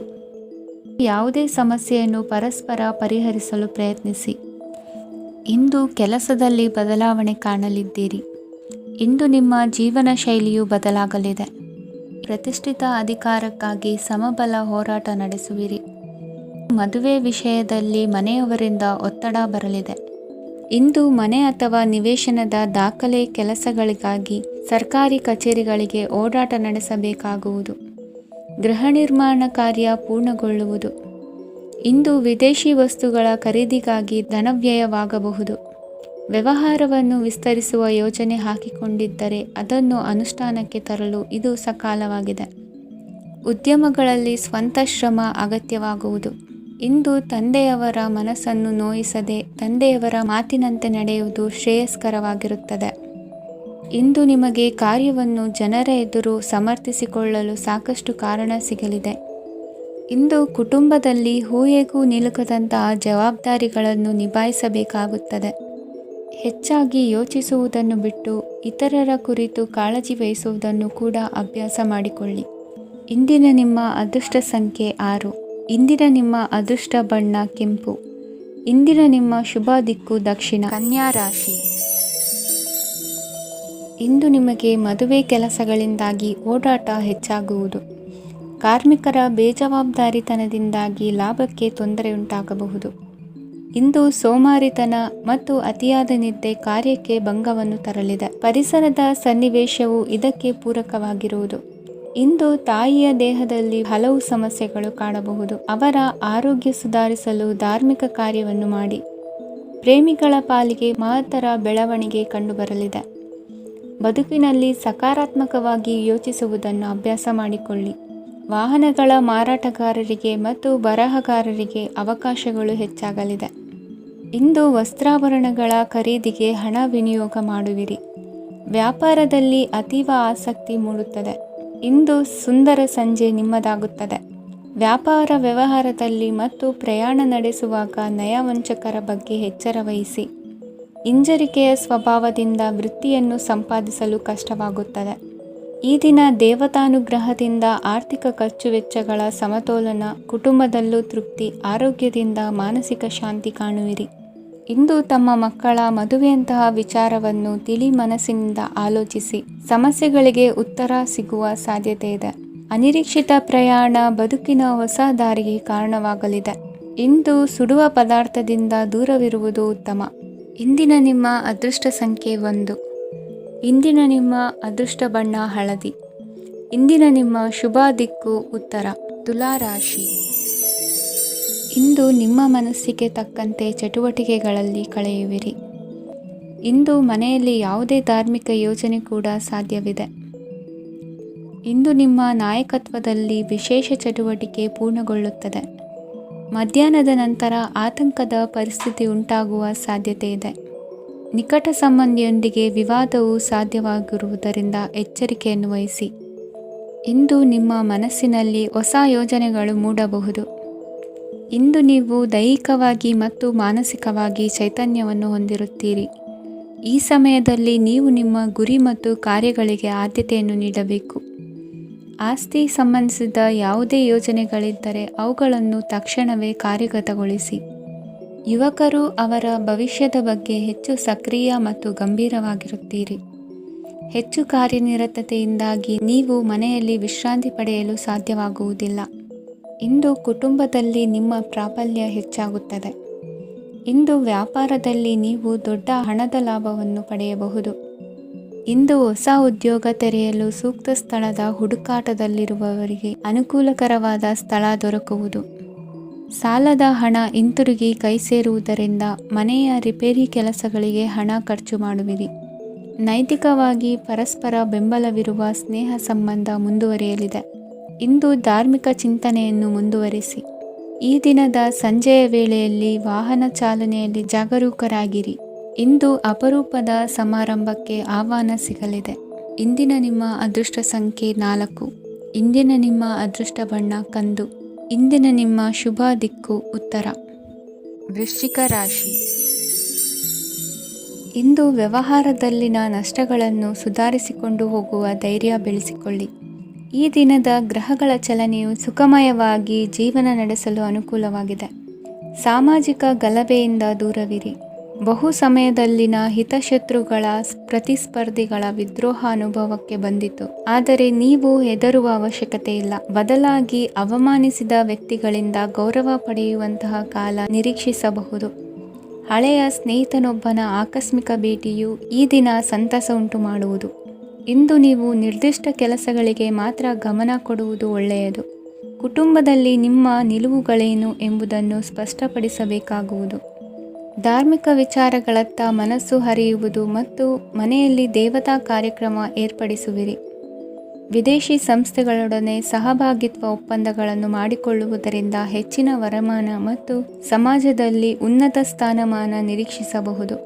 ಯಾವುದೇ ಸಮಸ್ಯೆಯನ್ನು ಪರಸ್ಪರ ಪರಿಹರಿಸಲು ಪ್ರಯತ್ನಿಸಿ. ಇಂದು ಕೆಲಸದಲ್ಲಿ ಬದಲಾವಣೆ ಕಾಣಲಿದ್ದೀರಿ. ಇಂದು ನಿಮ್ಮ ಜೀವನ ಶೈಲಿಯು ಬದಲಾಗಲಿದೆ. ಪ್ರತಿಷ್ಠಿತ ಅಧಿಕಾರಕ್ಕಾಗಿ ಸಮಬಲ ಹೋರಾಟ ನಡೆಸುವಿರಿ. ಮದುವೆ ವಿಷಯದಲ್ಲಿ ಮನೆಯವರಿಂದ ಒತ್ತಡ ಬರಲಿದೆ. ಇಂದು ಮನೆ ಅಥವಾ ನಿವೇಶನದ ದಾಖಲೆ ಕೆಲಸಗಳಿಗಾಗಿ ಸರ್ಕಾರಿ ಕಚೇರಿಗಳಿಗೆ ಓಡಾಟ ನಡೆಸಬೇಕಾಗುವುದು. ಗೃಹ ನಿರ್ಮಾಣ ಕಾರ್ಯ ಪೂರ್ಣಗೊಳ್ಳುವುದು. ಇಂದು ವಿದೇಶಿ ವಸ್ತುಗಳ ಖರೀದಿಗಾಗಿ ಧನವ್ಯಯವಾಗಬಹುದು. ವ್ಯವಹಾರವನ್ನು ವಿಸ್ತರಿಸುವ ಯೋಜನೆ ಹಾಕಿಕೊಂಡಿದ್ದರೆ ಅದನ್ನು ಅನುಷ್ಠಾನಕ್ಕೆ ತರಲು ಇದು ಸಕಾಲವಾಗಿದೆ. ಉದ್ಯಮಗಳಲ್ಲಿ ಸ್ವಂತ ಶ್ರಮ ಅಗತ್ಯವಾಗುವುದು. ಇಂದು ತಂದೆಯವರ ಮನಸ್ಸನ್ನು ನೋಯಿಸದೆ ತಂದೆಯವರ ಮಾತಿನಂತೆ ನಡೆಯುವುದು ಶ್ರೇಯಸ್ಕರವಾಗಿರುತ್ತದೆ. ಇಂದು ನಿಮಗೆ ಕಾರ್ಯವನ್ನು ಜನರ ಎದುರು ಸಮರ್ಥಿಸಿಕೊಳ್ಳಲು ಸಾಕಷ್ಟು ಕಾರಣ ಸಿಗಲಿದೆ. ಇಂದು ಕುಟುಂಬದಲ್ಲಿ ಹೂಯೆಗೂ ನಿಲುಕದಂತಹ ಜವಾಬ್ದಾರಿಗಳನ್ನು ನಿಭಾಯಿಸಬೇಕಾಗುತ್ತದೆ. ಹೆಚ್ಚಾಗಿ ಯೋಚಿಸುವುದನ್ನು ಬಿಟ್ಟು ಇತರರ ಕುರಿತು ಕಾಳಜಿ ವಹಿಸುವುದನ್ನು ಕೂಡ ಅಭ್ಯಾಸ ಮಾಡಿಕೊಳ್ಳಿ. ಇಂದಿನ ನಿಮ್ಮ ಅದೃಷ್ಟ ಸಂಖ್ಯೆ 6. ಇಂದಿನ ನಿಮ್ಮ ಅದೃಷ್ಟ ಬಣ್ಣ ಕೆಂಪು. ಇಂದಿನ ನಿಮ್ಮ ಶುಭ ದಿಕ್ಕು ದಕ್ಷಿಣ. ಕನ್ಯಾ ರಾಶಿ. ಇಂದು ನಿಮಗೆ ಮದುವೆ ಕೆಲಸಗಳಿಂದಾಗಿ ಓಡಾಟ ಹೆಚ್ಚಾಗುವುದು. ಕಾರ್ಮಿಕರ ಬೇಜವಾಬ್ದಾರಿತನದಿಂದಾಗಿ ಲಾಭಕ್ಕೆ ತೊಂದರೆಯುಂಟಾಗಬಹುದು. ಇಂದು ಸೋಮಾರಿತನ ಮತ್ತು ಅತಿಯಾದ ನಿದ್ದೆ ಕಾರ್ಯಕ್ಕೆ ಭಂಗವನ್ನು ತರಲಿದೆ. ಪರಿಸರದ ಸನ್ನಿವೇಶವು ಇದಕ್ಕೆ ಪೂರಕವಾಗಿರುವುದು. ಇಂದು ತಾಯಿಯ ದೇಹದಲ್ಲಿ ಹಲವು ಸಮಸ್ಯೆಗಳು ಕಾಣಬಹುದು. ಅವರ ಆರೋಗ್ಯ ಸುಧಾರಿಸಲು ಧಾರ್ಮಿಕ ಕಾರ್ಯವನ್ನು ಮಾಡಿ. ಪ್ರೇಮಿಗಳ ಪಾಲಿಗೆ ಮಹತ್ತರ ಬೆಳವಣಿಗೆ ಕಂಡುಬರಲಿದೆ. ಬದುಕಿನಲ್ಲಿ ಸಕಾರಾತ್ಮಕವಾಗಿ ಯೋಚಿಸುವುದನ್ನು ಅಭ್ಯಾಸ ಮಾಡಿಕೊಳ್ಳಿ. ವಾಹನಗಳ ಮಾರಾಟಗಾರರಿಗೆ ಮತ್ತು ಬರಹಗಾರರಿಗೆ ಅವಕಾಶಗಳು ಹೆಚ್ಚಾಗಲಿದೆ. ಇಂದು ವಸ್ತ್ರಾಭರಣಗಳ ಖರೀದಿಗೆ ಹಣ ವಿನಿಯೋಗ ಮಾಡುವಿರಿ. ವ್ಯಾಪಾರದಲ್ಲಿ ಅತೀವ ಆಸಕ್ತಿ ಮೂಡುತ್ತದೆ. ಇಂದು ಸುಂದರ ಸಂಜೆ ನಿಮ್ಮದಾಗುತ್ತದೆ. ವ್ಯಾಪಾರ ವ್ಯವಹಾರದಲ್ಲಿ ಮತ್ತು ಪ್ರಯಾಣ ನಡೆಸುವಾಗ ನಯವಂಚಕರ ಬಗ್ಗೆ ಎಚ್ಚರ ವಹಿಸಿ. ಹಿಂಜರಿಕೆಯ ಸ್ವಭಾವದಿಂದ ವೃತ್ತಿಯನ್ನು ಸಂಪಾದಿಸಲು ಕಷ್ಟವಾಗುತ್ತದೆ. ಈ ದಿನ ದೇವತಾನುಗ್ರಹದಿಂದ ಆರ್ಥಿಕ ಖರ್ಚು ವೆಚ್ಚಗಳ ಸಮತೋಲನ, ಕುಟುಂಬದಲ್ಲೂ ತೃಪ್ತಿ, ಆರೋಗ್ಯದಿಂದ ಮಾನಸಿಕ ಶಾಂತಿ ಕಾಣುವಿರಿ. ಇಂದು ತಮ್ಮ ಮಕ್ಕಳ ಮದುವೆಯಂತಹ ವಿಚಾರವನ್ನು ತಿಳಿ ಮನಸ್ಸಿನಿಂದ ಆಲೋಚಿಸಿ. ಸಮಸ್ಯೆಗಳಿಗೆ ಉತ್ತರ ಸಿಗುವ ಸಾಧ್ಯತೆ ಇದೆ. ಅನಿರೀಕ್ಷಿತ ಪ್ರಯಾಣ ಬದುಕಿನ ಹೊಸ ದಾರಿಗೆ ಕಾರಣವಾಗಲಿದೆ. ಇಂದು ಸುಡುವ ಪದಾರ್ಥದಿಂದ ದೂರವಿರುವುದು ಉತ್ತಮ. ಇಂದಿನ ನಿಮ್ಮ ಅದೃಷ್ಟ ಸಂಖ್ಯೆ 1. ಇಂದಿನ ನಿಮ್ಮ ಅದೃಷ್ಟ ಬಣ್ಣ ಹಳದಿ. ಇಂದಿನ ನಿಮ್ಮ ಶುಭ ದಿಕ್ಕು ಉತ್ತರ. ತುಲಾ ರಾಶಿ. ಇಂದು ನಿಮ್ಮ ಮನಸ್ಸಿಗೆ ತಕ್ಕಂತೆ ಚಟುವಟಿಕೆಗಳಲ್ಲಿ ಕಳೆಯುವಿರಿ. ಇಂದು ಮನೆಯಲ್ಲಿ ಯಾವುದೇ ಧಾರ್ಮಿಕ ಯೋಜನೆ ಕೂಡ ಸಾಧ್ಯವಿದೆ. ಇಂದು ನಿಮ್ಮ ನಾಯಕತ್ವದಲ್ಲಿ ವಿಶೇಷ ಚಟುವಟಿಕೆ ಪೂರ್ಣಗೊಳ್ಳುತ್ತದೆ. ಮಧ್ಯಾಹ್ನದ ನಂತರ ಆತಂಕದ ಪರಿಸ್ಥಿತಿ ಉಂಟಾಗುವ ಸಾಧ್ಯತೆ ಇದೆ. ನಿಕಟ ಸಂಬಂಧಿಯೊಂದಿಗೆ ವಿವಾದವು ಸಾಧ್ಯವಾಗಿರುವುದರಿಂದ ಎಚ್ಚರಿಕೆಯನ್ನು ವಹಿಸಿ. ಇಂದು ನಿಮ್ಮ ಮನಸ್ಸಿನಲ್ಲಿ ಹೊಸ ಯೋಜನೆಗಳು ಮೂಡಬಹುದು. ಇಂದು ನೀವು ದೈಹಿಕವಾಗಿ ಮತ್ತು ಮಾನಸಿಕವಾಗಿ ಚೈತನ್ಯವನ್ನು ಹೊಂದಿರುತ್ತೀರಿ. ಈ ಸಮಯದಲ್ಲಿ ನೀವು ನಿಮ್ಮ ಗುರಿ ಮತ್ತು ಕಾರ್ಯಗಳಿಗೆ ಆದ್ಯತೆಯನ್ನು ನೀಡಬೇಕು. ಆಸ್ತಿ ಸಂಬಂಧಿಸಿದ ಯಾವುದೇ ಯೋಜನೆಗಳಿದ್ದರೆ ಅವುಗಳನ್ನು ತಕ್ಷಣವೇ ಕಾರ್ಯಗತಗೊಳಿಸಿ. ಯುವಕರು ಅವರ ಭವಿಷ್ಯದ ಬಗ್ಗೆ ಹೆಚ್ಚು ಸಕ್ರಿಯ ಮತ್ತು ಗಂಭೀರವಾಗಿರುತ್ತೀರಿ. ಹೆಚ್ಚು ಕಾರ್ಯನಿರತತೆಯಿಂದಾಗಿ ನೀವು ಮನೆಯಲ್ಲಿ ವಿಶ್ರಾಂತಿ ಪಡೆಯಲು ಸಾಧ್ಯವಾಗುವುದಿಲ್ಲ. ಇಂದು ಕುಟುಂಬದಲ್ಲಿ ನಿಮ್ಮ ಪ್ರಾಬಲ್ಯ ಹೆಚ್ಚಾಗುತ್ತದೆ. ಇಂದು ವ್ಯಾಪಾರದಲ್ಲಿ ನೀವು ದೊಡ್ಡ ಹಣದ ಲಾಭವನ್ನು ಪಡೆಯಬಹುದು. ಇಂದು ಹೊಸ ಉದ್ಯೋಗ ತೆರೆಯಲು ಸೂಕ್ತ ಸ್ಥಳದ ಹುಡುಕಾಟದಲ್ಲಿರುವವರಿಗೆ ಅನುಕೂಲಕರವಾದ ಸ್ಥಳ ದೊರಕುವುದು. ಸಾಲದ ಹಣ ಹಿಂತಿರುಗಿ ಕೈ ಸೇರುವುದರಿಂದ ಮನೆಯ ರಿಪೇರಿ ಕೆಲಸಗಳಿಗೆ ಹಣ ಖರ್ಚು ಮಾಡುವಿರಿ. ನೈತಿಕವಾಗಿ ಪರಸ್ಪರ ಬೆಂಬಲವಿರುವ ಸ್ನೇಹ ಸಂಬಂಧ ಮುಂದುವರಿಯಲಿದೆ. ಇಂದು ಧಾರ್ಮಿಕ ಚಿಂತನೆಯನ್ನು ಮುಂದುವರಿಸಿ. ಈ ದಿನದ ಸಂಜೆಯ ವೇಳೆಯಲ್ಲಿ ವಾಹನ ಚಾಲನೆಯಲ್ಲಿ ಜಾಗರೂಕರಾಗಿರಿ. ಇಂದು ಅಪರೂಪದ ಸಮಾರಂಭಕ್ಕೆ ಆಹ್ವಾನ ಸಿಗಲಿದೆ. ಇಂದಿನ ನಿಮ್ಮ ಅದೃಷ್ಟ ಸಂಖ್ಯೆ 4. ಇಂದಿನ ನಿಮ್ಮ ಅದೃಷ್ಟ ಬಣ್ಣ ಕಂದು. ಇಂದಿನ ನಿಮ್ಮ ಶುಭ ದಿಕ್ಕು ಉತ್ತರ. ವೃಶ್ಚಿಕ ರಾಶಿ. ಇಂದು ವ್ಯವಹಾರದಲ್ಲಿನ ನಷ್ಟಗಳನ್ನು ಸುಧಾರಿಸಿಕೊಂಡು ಹೋಗುವ ಧೈರ್ಯ ಬೆಳೆಸಿಕೊಳ್ಳಿ. ಈ ದಿನದ ಗ್ರಹಗಳ ಚಲನೆಯು ಸುಖಮಯವಾಗಿ ಜೀವನ ನಡೆಸಲು ಅನುಕೂಲವಾಗಿದೆ. ಸಾಮಾಜಿಕ ಗಲಭೆಯಿಂದ ದೂರವಿರಿ. ಬಹು ಸಮಯದಲ್ಲಿನ ಹಿತಶತ್ರುಗಳ ಪ್ರತಿಸ್ಪರ್ಧಿಗಳ ವಿದ್ರೋಹ ಅನುಭವಕ್ಕೆ ಬಂದಿತು. ಆದರೆ ನೀವು ಹೆದರುವ ಅವಶ್ಯಕತೆ ಇಲ್ಲ. ಬದಲಾಗಿ ಅವಮಾನಿಸಿದ ವ್ಯಕ್ತಿಗಳಿಂದ ಗೌರವ ಪಡೆಯುವಂತಹ ಕಾಲ ನಿರೀಕ್ಷಿಸಬಹುದು. ಹಳೆಯ ಸ್ನೇಹಿತನೊಬ್ಬನ ಆಕಸ್ಮಿಕ ಭೇಟಿಯು ಈ ದಿನ ಸಂತಸ ಉಂಟು ಮಾಡುವುದು. ಇಂದು ನೀವು ನಿರ್ದಿಷ್ಟ ಕೆಲಸಗಳಿಗೆ ಮಾತ್ರ ಗಮನ ಕೊಡುವುದು ಒಳ್ಳೆಯದು. ಕುಟುಂಬದಲ್ಲಿ ನಿಮ್ಮ ನಿಲುವುಗಳೇನು ಎಂಬುದನ್ನು ಸ್ಪಷ್ಟಪಡಿಸಬೇಕಾಗುವುದು. ಧಾರ್ಮಿಕ ವಿಚಾರಗಳತ್ತ ಮನಸ್ಸು ಹರಿಯುವುದು ಮತ್ತು ಮನೆಯಲ್ಲಿ ದೇವತಾ ಕಾರ್ಯಕ್ರಮ ಏರ್ಪಡಿಸುವಿರಿ. ವಿದೇಶಿ ಸಂಸ್ಥೆಗಳೊಡನೆ ಸಹಭಾಗಿತ್ವ ಒಪ್ಪಂದಗಳನ್ನು ಮಾಡಿಕೊಳ್ಳುವುದರಿಂದ ಹೆಚ್ಚಿನ ವರಮಾನ ಮತ್ತು ಸಮಾಜದಲ್ಲಿ ಉನ್ನತ ಸ್ಥಾನಮಾನ ನಿರೀಕ್ಷಿಸಬಹುದು.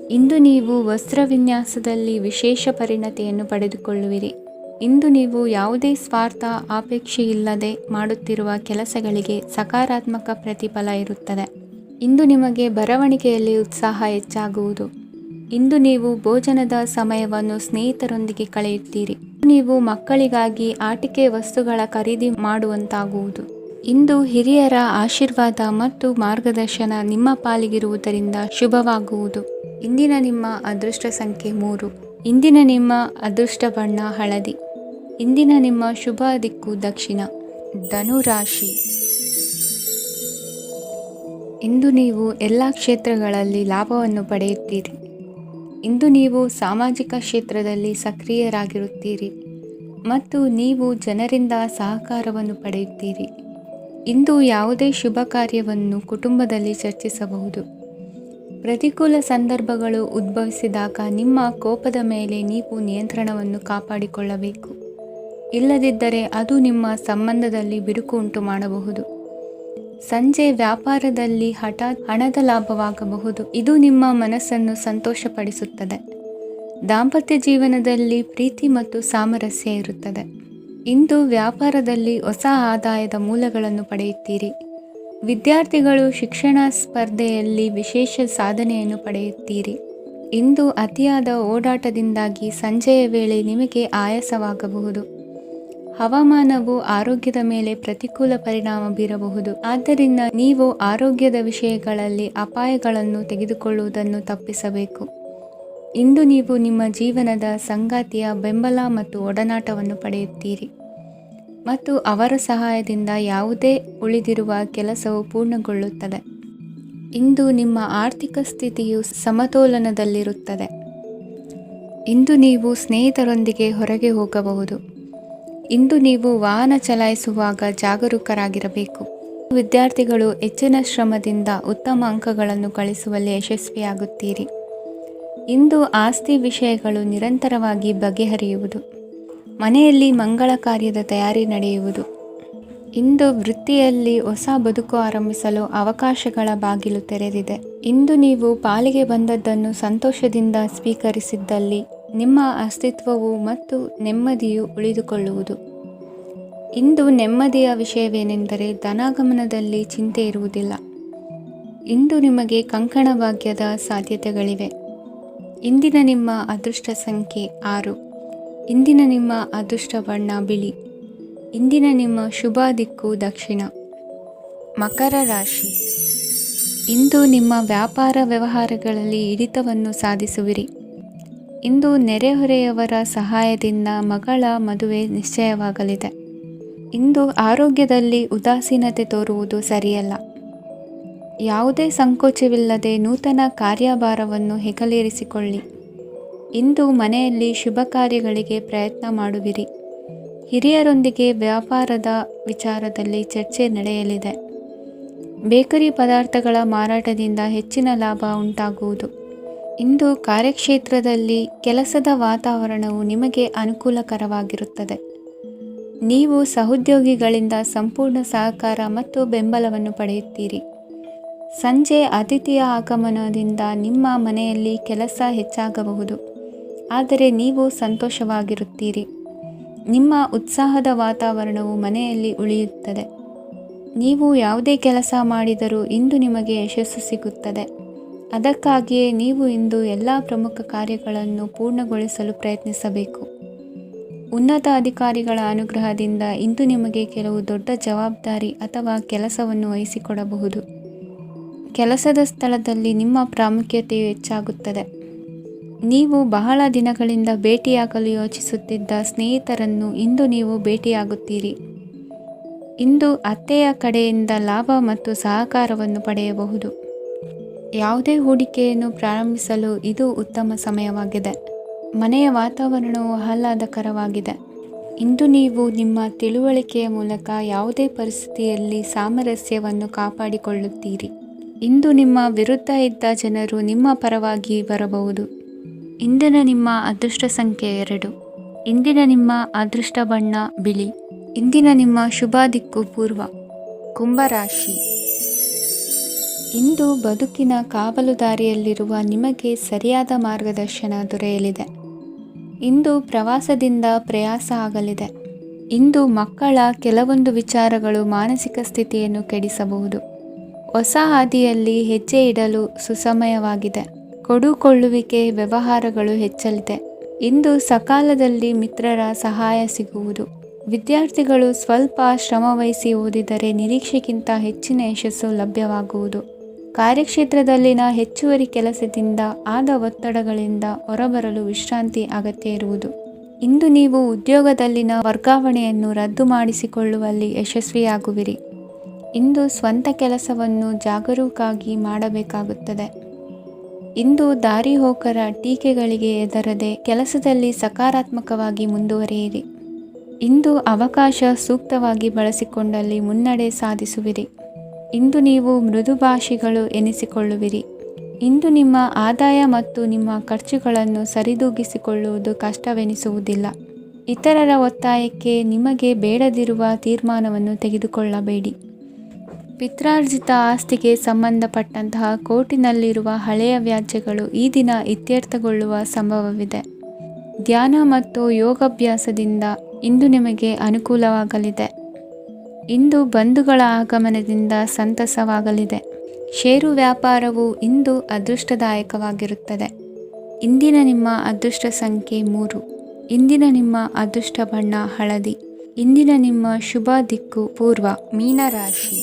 ಇಂದು ನೀವು ವಸ್ತ್ರವಿನ್ಯಾಸದಲ್ಲಿ ವಿಶೇಷ ಪರಿಣತಿಯನ್ನು ಪಡೆದುಕೊಳ್ಳುವಿರಿ. ಇಂದು ನೀವು ಯಾವುದೇ ಸ್ವಾರ್ಥ ಅಪೇಕ್ಷೆಯಿಲ್ಲದೆ ಮಾಡುತ್ತಿರುವ ಕೆಲಸಗಳಿಗೆ ಸಕಾರಾತ್ಮಕ ಪ್ರತಿಫಲ ಇರುತ್ತದೆ. ಇಂದು ನಿಮಗೆ ಬರವಣಿಗೆಯಲ್ಲಿ ಉತ್ಸಾಹ ಹೆಚ್ಚಾಗುವುದು. ಇಂದು ನೀವು ಭೋಜನದ ಸಮಯವನ್ನು ಸ್ನೇಹಿತರೊಂದಿಗೆ ಕಳೆಯುತ್ತೀರಿ. ನೀವು ಮಕ್ಕಳಿಗಾಗಿ ಆಟಿಕೆ ವಸ್ತುಗಳ ಖರೀದಿ ಮಾಡುವಂತಾಗುವುದು. ಇಂದು ಹಿರಿಯರ ಆಶೀರ್ವಾದ ಮತ್ತು ಮಾರ್ಗದರ್ಶನ ನಿಮ್ಮ ಪಾಲಿಗಿರುವುದರಿಂದ ಶುಭವಾಗುವುದು. ಇಂದಿನ ನಿಮ್ಮ ಅದೃಷ್ಟ ಸಂಖ್ಯೆ 3. ಇಂದಿನ ನಿಮ್ಮ ಅದೃಷ್ಟ ಬಣ್ಣ ಹಳದಿ. ಇಂದಿನ ನಿಮ್ಮ ಶುಭ ದಿಕ್ಕು ದಕ್ಷಿಣ. ಧನು ರಾಶಿ. ಇಂದು ನೀವು ಎಲ್ಲ ಕ್ಷೇತ್ರಗಳಲ್ಲಿ ಲಾಭವನ್ನು ಪಡೆಯುತ್ತೀರಿ. ಇಂದು ನೀವು ಸಾಮಾಜಿಕ ಕ್ಷೇತ್ರದಲ್ಲಿ ಸಕ್ರಿಯರಾಗಿರುತ್ತೀರಿ ಮತ್ತು ನೀವು ಜನರಿಂದ ಸಹಕಾರವನ್ನು ಪಡೆಯುತ್ತೀರಿ. ಇಂದು ಯಾವುದೇ ಶುಭ ಕಾರ್ಯವನ್ನು ಕುಟುಂಬದಲ್ಲಿ ಚರ್ಚಿಸಬಹುದು. ಪ್ರತಿಕೂಲ ಸಂದರ್ಭಗಳು ಉದ್ಭವಿಸಿದಾಗ ನಿಮ್ಮ ಕೋಪದ ಮೇಲೆ ನೀವು ನಿಯಂತ್ರಣವನ್ನು ಕಾಪಾಡಿಕೊಳ್ಳಬೇಕು. ಇಲ್ಲದಿದ್ದರೆ ಅದು ನಿಮ್ಮ ಸಂಬಂಧದಲ್ಲಿ ಬಿರುಕು ಉಂಟು ಮಾಡಬಹುದು. ಸಂಜೆ ವ್ಯಾಪಾರದಲ್ಲಿ ಹಠಾತ್ ಹಣದ ಲಾಭವಾಗಬಹುದು. ಇದು ನಿಮ್ಮ ಮನಸ್ಸನ್ನು ಸಂತೋಷಪಡಿಸುತ್ತದೆ. ದಾಂಪತ್ಯ ಜೀವನದಲ್ಲಿ ಪ್ರೀತಿ ಮತ್ತು ಸಾಮರಸ್ಯ ಇರುತ್ತದೆ. ಇಂದು ವ್ಯಾಪಾರದಲ್ಲಿ ಹೊಸ ಆದಾಯದ ಮೂಲಗಳನ್ನು ಪಡೆಯುತ್ತೀರಿ. ವಿದ್ಯಾರ್ಥಿಗಳು ಶಿಕ್ಷಣ ಸ್ಪರ್ಧೆಯಲ್ಲಿ ವಿಶೇಷ ಸಾಧನೆಯನ್ನು ಪಡೆಯುತ್ತೀರಿ. ಇಂದು ಅತಿಯಾದ ಓಡಾಟದಿಂದಾಗಿ ಸಂಜೆಯ ವೇಳೆ ನಿಮಗೆ ಆಯಾಸವಾಗಬಹುದು. ಹವಾಮಾನವು ಆರೋಗ್ಯದ ಮೇಲೆ ಪ್ರತಿಕೂಲ ಪರಿಣಾಮ ಬೀರಬಹುದು. ಆದ್ದರಿಂದ ನೀವು ಆರೋಗ್ಯದ ವಿಷಯಗಳಲ್ಲಿ ಅಪಾಯಗಳನ್ನು ತೆಗೆದುಕೊಳ್ಳುವುದನ್ನು ತಪ್ಪಿಸಬೇಕು. ಇಂದು ನೀವು ನಿಮ್ಮ ಜೀವನದ ಸಂಗಾತಿಯ ಬೆಂಬಲ ಮತ್ತು ಒಡನಾಟವನ್ನು ಪಡೆಯುತ್ತೀರಿ ಮತ್ತು ಅವರ ಸಹಾಯದಿಂದ ಯಾವುದೇ ಉಳಿದಿರುವ ಕೆಲಸವು ಪೂರ್ಣಗೊಳ್ಳುತ್ತದೆ. ಇಂದು ನಿಮ್ಮ ಆರ್ಥಿಕ ಸ್ಥಿತಿಯು ಸಮತೋಲನದಲ್ಲಿರುತ್ತದೆ. ಇಂದು ನೀವು ಸ್ನೇಹಿತರೊಂದಿಗೆ ಹೊರಗೆ ಹೋಗಬಹುದು. ಇಂದು ನೀವು ವಾಹನ ಚಲಾಯಿಸುವಾಗ ಜಾಗರೂಕರಾಗಿರಬೇಕು. ವಿದ್ಯಾರ್ಥಿಗಳು ಹೆಚ್ಚಿನ ಶ್ರಮದಿಂದ ಉತ್ತಮ ಅಂಕಗಳನ್ನು ಗಳಿಸುವಲ್ಲಿ ಯಶಸ್ವಿಯಾಗುತ್ತೀರಿ. ಇಂದು ಆಸ್ತಿ ವಿಷಯಗಳು ನಿರಂತರವಾಗಿ ಬಗೆಹರಿಯುವುದು. ಮನೆಯಲ್ಲಿ ಮಂಗಳ ಕಾರ್ಯದ ತಯಾರಿ ನಡೆಯುವುದು. ಇಂದು ವೃತ್ತಿಯಲ್ಲಿ ಹೊಸ ಬದುಕು ಆರಂಭಿಸಲು ಅವಕಾಶಗಳ ಬಾಗಿಲು ತೆರೆದಿದೆ. ಇಂದು ನೀವು ಪಾಲಿಗೆ ಬಂದದ್ದನ್ನು ಸಂತೋಷದಿಂದ ಸ್ವೀಕರಿಸಿದ್ದಲ್ಲಿ ನಿಮ್ಮ ಅಸ್ತಿತ್ವವು ಮತ್ತು ನೆಮ್ಮದಿಯು ಉಳಿದುಕೊಳ್ಳುವುದು. ಇಂದು ನೆಮ್ಮದಿಯ ವಿಷಯವೇನೆಂದರೆ ಧನಾಗಮನದಲ್ಲಿ ಚಿಂತೆ ಇರುವುದಿಲ್ಲ. ಇಂದು ನಿಮಗೆ ಕಂಕಣ ಭಾಗ್ಯದ ಸಾಧ್ಯತೆಗಳಿವೆ. ಇಂದಿನ ನಿಮ್ಮ ಅದೃಷ್ಟ ಸಂಖ್ಯೆ 6. ಇಂದಿನ ನಿಮ್ಮ ಅದೃಷ್ಟ ಬಣ್ಣ ಬಿಳಿ. ಇಂದಿನ ನಿಮ್ಮ ಶುಭ ದಿಕ್ಕು ದಕ್ಷಿಣ. ಮಕರ ರಾಶಿ. ಇಂದು ನಿಮ್ಮ ವ್ಯಾಪಾರ ವ್ಯವಹಾರಗಳಲ್ಲಿ ಹಿಡಿತವನ್ನು ಸಾಧಿಸುವಿರಿ. ಇಂದು ನೆರೆಹೊರೆಯವರ ಸಹಾಯದಿಂದ ಮಗಳ ಮದುವೆ ನಿಶ್ಚಯವಾಗಲಿದೆ. ಇಂದು ಆರೋಗ್ಯದಲ್ಲಿ ಉದಾಸೀನತೆ ತೋರುವುದು ಸರಿಯಲ್ಲ. ಯಾವುದೇ ಸಂಕೋಚವಿಲ್ಲದೆ ನೂತನ ಕಾರ್ಯಭಾರವನ್ನು ಹೆಗಲೇರಿಸಿಕೊಳ್ಳಿ. ಇಂದು ಮನೆಯಲ್ಲಿ ಶುಭ ಕಾರ್ಯಗಳಿಗೆ ಪ್ರಯತ್ನ ಮಾಡುವಿರಿ. ಹಿರಿಯರೊಂದಿಗೆ ವ್ಯಾಪಾರದ ವಿಚಾರದಲ್ಲಿ ಚರ್ಚೆ ನಡೆಯಲಿದೆ. ಬೇಕರಿ ಪದಾರ್ಥಗಳ ಮಾರಾಟದಿಂದ ಹೆಚ್ಚಿನ ಲಾಭ ಉಂಟಾಗುವುದು. ಇಂದು ಕಾರ್ಯಕ್ಷೇತ್ರದಲ್ಲಿ ಕೆಲಸದ ವಾತಾವರಣವು ನಿಮಗೆ ಅನುಕೂಲಕರವಾಗಿರುತ್ತದೆ. ನೀವು ಸಹೋದ್ಯೋಗಿಗಳಿಂದ ಸಂಪೂರ್ಣ ಸಹಕಾರ ಮತ್ತು ಬೆಂಬಲವನ್ನು ಪಡೆಯುತ್ತೀರಿ. ಸಂಜೆ ಅತಿಥಿಯ ಆಗಮನದಿಂದ ನಿಮ್ಮ ಮನೆಯಲ್ಲಿ ಕೆಲಸ ಹೆಚ್ಚಾಗಬಹುದು, ಆದರೆ ನೀವು ಸಂತೋಷವಾಗಿರುತ್ತೀರಿ. ನಿಮ್ಮ ಉತ್ಸಾಹದ ವಾತಾವರಣವು ಮನೆಯಲ್ಲಿ ಉಳಿಯುತ್ತದೆ. ನೀವು ಯಾವುದೇ ಕೆಲಸ ಮಾಡಿದರೂ ಇಂದು ನಿಮಗೆ ಯಶಸ್ಸು ಸಿಗುತ್ತದೆ. ಅದಕ್ಕಾಗಿಯೇ ನೀವು ಇಂದು ಎಲ್ಲ ಪ್ರಮುಖ ಕಾರ್ಯಗಳನ್ನು ಪೂರ್ಣಗೊಳಿಸಲು ಪ್ರಯತ್ನಿಸಬೇಕು. ಉನ್ನತ ಅಧಿಕಾರಿಗಳ ಅನುಗ್ರಹದಿಂದ ಇಂದು ನಿಮಗೆ ಕೆಲವು ದೊಡ್ಡ ಜವಾಬ್ದಾರಿ ಅಥವಾ ಕೆಲಸವನ್ನು ವಹಿಸಿಕೊಡಬಹುದು. ಕೆಲಸದ ಸ್ಥಳದಲ್ಲಿ ನಿಮ್ಮ ಪ್ರಾಮುಖ್ಯತೆಯು ಹೆಚ್ಚಾಗುತ್ತದೆ. ನೀವು ಬಹಳ ದಿನಗಳಿಂದ ಭೇಟಿಯಾಗಲು ಯೋಚಿಸುತ್ತಿದ್ದ ಸ್ನೇಹಿತರನ್ನು ಇಂದು ನೀವು ಭೇಟಿಯಾಗುತ್ತೀರಿ. ಇಂದು ಅತ್ತೆಯ ಕಡೆಯಿಂದ ಲಾಭ ಮತ್ತು ಸಹಕಾರವನ್ನು ಪಡೆಯಬಹುದು. ಯಾವುದೇ ಹೂಡಿಕೆಯನ್ನು ಪ್ರಾರಂಭಿಸಲು ಇದು ಉತ್ತಮ ಸಮಯವಾಗಿದೆ. ಮನೆಯ ವಾತಾವರಣವು ಆಹ್ಲಾದಕರವಾಗಿದೆ. ಇಂದು ನೀವು ನಿಮ್ಮ ತಿಳುವಳಿಕೆಯ ಮೂಲಕ ಯಾವುದೇ ಪರಿಸ್ಥಿತಿಯಲ್ಲಿ ಸಾಮರಸ್ಯವನ್ನು ಕಾಪಾಡಿಕೊಳ್ಳುತ್ತೀರಿ. ಇಂದು ನಿಮ್ಮ ವಿರುದ್ಧ ಇದ್ದ ಜನರು ನಿಮ್ಮ ಪರವಾಗಿ ಬರಬಹುದು. ಇಂದಿನ ನಿಮ್ಮ ಅದೃಷ್ಟ ಸಂಖ್ಯೆ 2. ಇಂದಿನ ನಿಮ್ಮ ಅದೃಷ್ಟ ಬಣ್ಣ ಬಿಳಿ. ಇಂದಿನ ನಿಮ್ಮ ಶುಭ ದಿಕ್ಕು ಪೂರ್ವ. ಕುಂಭರಾಶಿ. ಇಂದು ಬದುಕಿನ ಕಾವಲುದಾರಿಯಲ್ಲಿರುವ ನಿಮಗೆ ಸರಿಯಾದ ಮಾರ್ಗದರ್ಶನ ದೊರೆಯಲಿದೆ. ಇಂದು ಪ್ರವಾಸದಿಂದ ಪ್ರಯಾಸ ಆಗಲಿದೆ. ಇಂದು ಮಕ್ಕಳ ಕೆಲವೊಂದು ವಿಚಾರಗಳು ಮಾನಸಿಕ ಸ್ಥಿತಿಯನ್ನು ಕೆಡಿಸಬಹುದು. ಹೊಸ ಹಾದಿಯಲ್ಲಿ ಹೆಜ್ಜೆ ಇಡಲು ಸುಸಮಯವಾಗಿದೆ. ಕೊಡುಕೊಳ್ಳುವಿಕೆ ವ್ಯವಹಾರಗಳು ಹೆಚ್ಚಲಿದೆ. ಇಂದು ಸಕಾಲದಲ್ಲಿ ಮಿತ್ರರ ಸಹಾಯ ಸಿಗುವುದು. ವಿದ್ಯಾರ್ಥಿಗಳು ಸ್ವಲ್ಪ ಶ್ರಮವಹಿಸಿ ಓದಿದರೆ ನಿರೀಕ್ಷೆಗಿಂತ ಹೆಚ್ಚಿನ ಯಶಸ್ಸು ಲಭ್ಯವಾಗುವುದು. ಕಾರ್ಯಕ್ಷೇತ್ರದಲ್ಲಿನ ಹೆಚ್ಚುವರಿ ಕೆಲಸದಿಂದ ಆದ ಒತ್ತಡಗಳಿಂದ ಹೊರಬರಲು ವಿಶ್ರಾಂತಿ ಅಗತ್ಯ ಇರುವುದು. ಇಂದು ನೀವು ಉದ್ಯೋಗದಲ್ಲಿನ ವರ್ಗಾವಣೆಯನ್ನು ರದ್ದು ಮಾಡಿಸಿಕೊಳ್ಳುವಲ್ಲಿ ಯಶಸ್ವಿಯಾಗುವಿರಿ. ಇಂದು ಸ್ವಂತ ಕೆಲಸವನ್ನು ಜಾಗರೂಕರಾಗಿ ಮಾಡಬೇಕಾಗುತ್ತದೆ. ಇಂದು ದಾರಿಹೋಕರ ಟೀಕೆಗಳಿಗೆ ಹೆದರದೆ ಕೆಲಸದಲ್ಲಿ ಸಕಾರಾತ್ಮಕವಾಗಿ ಮುಂದುವರಿಯಿರಿ. ಇಂದು ಅವಕಾಶ ಸೂಕ್ತವಾಗಿ ಬಳಸಿಕೊಂಡಲ್ಲಿ ಮುನ್ನಡೆ ಸಾಧಿಸುವಿರಿ. ಇಂದು ನೀವು ಮೃದುಭಾಷಿಗಳು ಎನಿಸಿಕೊಳ್ಳುವಿರಿ. ಇಂದು ನಿಮ್ಮ ಆದಾಯ ಮತ್ತು ನಿಮ್ಮ ಖರ್ಚುಗಳನ್ನು ಸರಿದೂಗಿಸಿಕೊಳ್ಳುವುದು ಕಷ್ಟವೆನಿಸುವುದಿಲ್ಲ. ಇತರರ ಒತ್ತಾಯಕ್ಕೆ ನಿಮಗೆ ಬೇಡದಿರುವ ತೀರ್ಮಾನವನ್ನು ತೆಗೆದುಕೊಳ್ಳಬೇಡಿ. ಪಿತ್ರಾರ್ಜಿತ ಆಸ್ತಿಗೆ ಸಂಬಂಧಪಟ್ಟಂತಹ ಕೋರ್ಟಿನಲ್ಲಿರುವ ಹಳೆಯ ವ್ಯಾಜ್ಯಗಳು ಈ ದಿನ ಇತ್ಯರ್ಥಗೊಳ್ಳುವ ಸಂಭವವಿದೆ. ಧ್ಯಾನ ಮತ್ತು ಯೋಗಾಭ್ಯಾಸದಿಂದ ಇಂದು ನಿಮಗೆ ಅನುಕೂಲವಾಗಲಿದೆ. ಇಂದು ಬಂಧುಗಳ ಆಗಮನದಿಂದ ಸಂತಸವಾಗಲಿದೆ. ಷೇರು ವ್ಯಾಪಾರವು ಇಂದು ಅದೃಷ್ಟದಾಯಕವಾಗಿರುತ್ತದೆ. ಇಂದಿನ ನಿಮ್ಮ ಅದೃಷ್ಟ ಸಂಖ್ಯೆ 3. ಇಂದಿನ ನಿಮ್ಮ ಅದೃಷ್ಟ ಬಣ್ಣ ಹಳದಿ. ಇಂದಿನ ನಿಮ್ಮ ಶುಭ ದಿಕ್ಕು ಪೂರ್ವ. ಮೀನರಾಶಿ.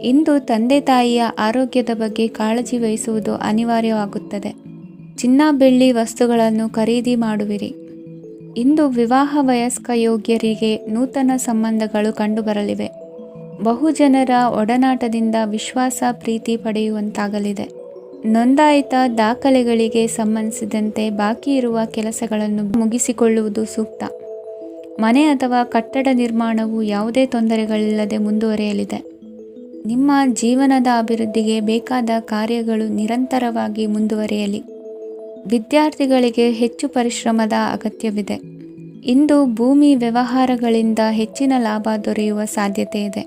ಇಂದು ತಂದೆ ತಾಯಿಯ ಆರೋಗ್ಯದ ಬಗ್ಗೆ ಕಾಳಜಿ ವಹಿಸುವುದು ಅನಿವಾರ್ಯವಾಗುತ್ತದೆ. ಚಿನ್ನ ಬೆಳ್ಳಿ ವಸ್ತುಗಳನ್ನು ಖರೀದಿ ಮಾಡುವಿರಿ. ಇಂದು ವಿವಾಹ ವಯಸ್ಕ ಯೋಗ್ಯರಿಗೆ ನೂತನ ಸಂಬಂಧಗಳು ಕಂಡುಬರಲಿವೆ. ಬಹುಜನರ ಒಡನಾಟದಿಂದ ವಿಶ್ವಾಸ ಪ್ರೀತಿ ಪಡೆಯುವಂತಾಗಲಿದೆ. ನೋಂದಾಯಿತ ದಾಖಲೆಗಳಿಗೆ ಸಂಬಂಧಿಸಿದಂತೆ ಬಾಕಿ ಇರುವ ಕೆಲಸಗಳನ್ನು ಮುಗಿಸಿಕೊಳ್ಳುವುದು ಸೂಕ್ತ. ಮನೆ ಅಥವಾ ಕಟ್ಟಡ ನಿರ್ಮಾಣವು ಯಾವುದೇ ತೊಂದರೆಗಳಿಲ್ಲದೆ ಮುಂದುವರಿಯಲಿದೆ. ನಿಮ್ಮ ಜೀವನದ ಅಭಿವೃದ್ಧಿಗೆ ಬೇಕಾದ ಕಾರ್ಯಗಳು ನಿರಂತರವಾಗಿ ಮುಂದುವರಿಯಲಿ. ವಿದ್ಯಾರ್ಥಿಗಳಿಗೆ ಹೆಚ್ಚು ಪರಿಶ್ರಮದ ಅಗತ್ಯವಿದೆ. ಇಂದು ಭೂಮಿ ವ್ಯವಹಾರಗಳಿಂದ ಹೆಚ್ಚಿನ ಲಾಭ ದೊರೆಯುವ ಸಾಧ್ಯತೆ ಇದೆ.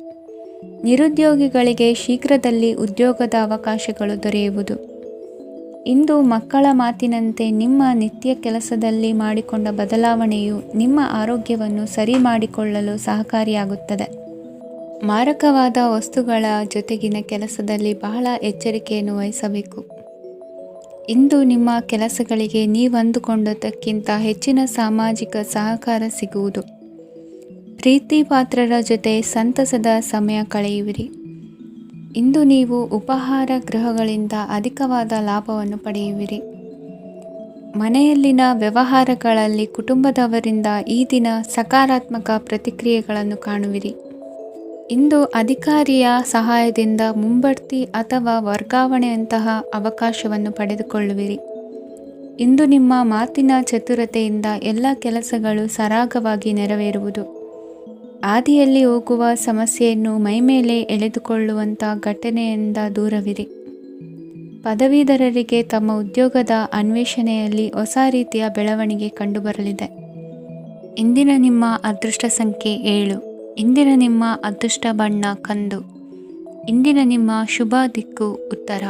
ನಿರುದ್ಯೋಗಿಗಳಿಗೆ ಶೀಘ್ರದಲ್ಲಿ ಉದ್ಯೋಗದ ಅವಕಾಶಗಳು ದೊರೆಯುವುದು. ಇಂದು ಮಕ್ಕಳ ಮಾತಿನಂತೆ ನಿಮ್ಮ ನಿತ್ಯ ಕೆಲಸದಲ್ಲಿ ಮಾಡಿಕೊಂಡ ಬದಲಾವಣೆಯು ನಿಮ್ಮ ಆರೋಗ್ಯವನ್ನು ಸರಿ ಮಾಡಿಕೊಳ್ಳಲು ಸಹಕಾರಿಯಾಗುತ್ತದೆ. ಮಾರಕವಾದ ವಸ್ತುಗಳ ಜೊತೆಗಿನ ಕೆಲಸದಲ್ಲಿ ಬಹಳ ಎಚ್ಚರಿಕೆಯನ್ನು ವಹಿಸಬೇಕು. ಇಂದು ನಿಮ್ಮ ಕೆಲಸಗಳಿಗೆ ನೀವಂದುಕೊಂಡದ್ದಕ್ಕಿಂತ ಹೆಚ್ಚಿನ ಸಾಮಾಜಿಕ ಸಹಕಾರ ಸಿಗುವುದು. ಪ್ರೀತಿ ಪಾತ್ರರ ಜೊತೆ ಸಂತಸದ ಸಮಯ ಕಳೆಯುವಿರಿ. ಇಂದು ನೀವು ಉಪಹಾರ ಗೃಹಗಳಿಂದ ಅಧಿಕವಾದ ಲಾಭವನ್ನು ಪಡೆಯುವಿರಿ. ಮನೆಯಲ್ಲಿನ ವ್ಯವಹಾರಗಳಲ್ಲಿ ಕುಟುಂಬದವರಿಂದ ಈ ದಿನ ಸಕಾರಾತ್ಮಕ ಪ್ರತಿಕ್ರಿಯೆಗಳನ್ನು ಕಾಣುವಿರಿ. ಇಂದು ಅಧಿಕಾರಿಯ ಸಹಾಯದಿಂದ ಮುಂಬಡ್ತಿ ಅಥವಾ ವರ್ಗಾವಣೆಯಂತಹ ಅವಕಾಶವನ್ನು ಪಡೆದುಕೊಳ್ಳುವಿರಿ. ಇಂದು ನಿಮ್ಮ ಮಾತಿನ ಚತುರತೆಯಿಂದ ಎಲ್ಲ ಕೆಲಸಗಳು ಸರಾಗವಾಗಿ ನೆರವೇರುವುದು. ಹಾದಿಯಲ್ಲಿ ಹೋಗುವ ಸಮಸ್ಯೆಯನ್ನು ಮೈಮೇಲೆ ಎಳೆದುಕೊಳ್ಳುವಂಥ ಘಟನೆಯಿಂದ ದೂರವಿರಿ. ಪದವೀಧರರಿಗೆ ತಮ್ಮ ಉದ್ಯೋಗದ ಅನ್ವೇಷಣೆಯಲ್ಲಿ ಹೊಸ ರೀತಿಯ ಬೆಳವಣಿಗೆ ಕಂಡುಬರಲಿದೆ. ಇಂದಿನ ನಿಮ್ಮ ಅದೃಷ್ಟ ಸಂಖ್ಯೆ 7. ಇಂದಿನ ನಿಮ್ಮ ಅದೃಷ್ಟ ಬಣ್ಣ ಕಂದು. ಇಂದಿನ ನಿಮ್ಮ ಶುಭ ದಿಕ್ಕು ಉತ್ತರ.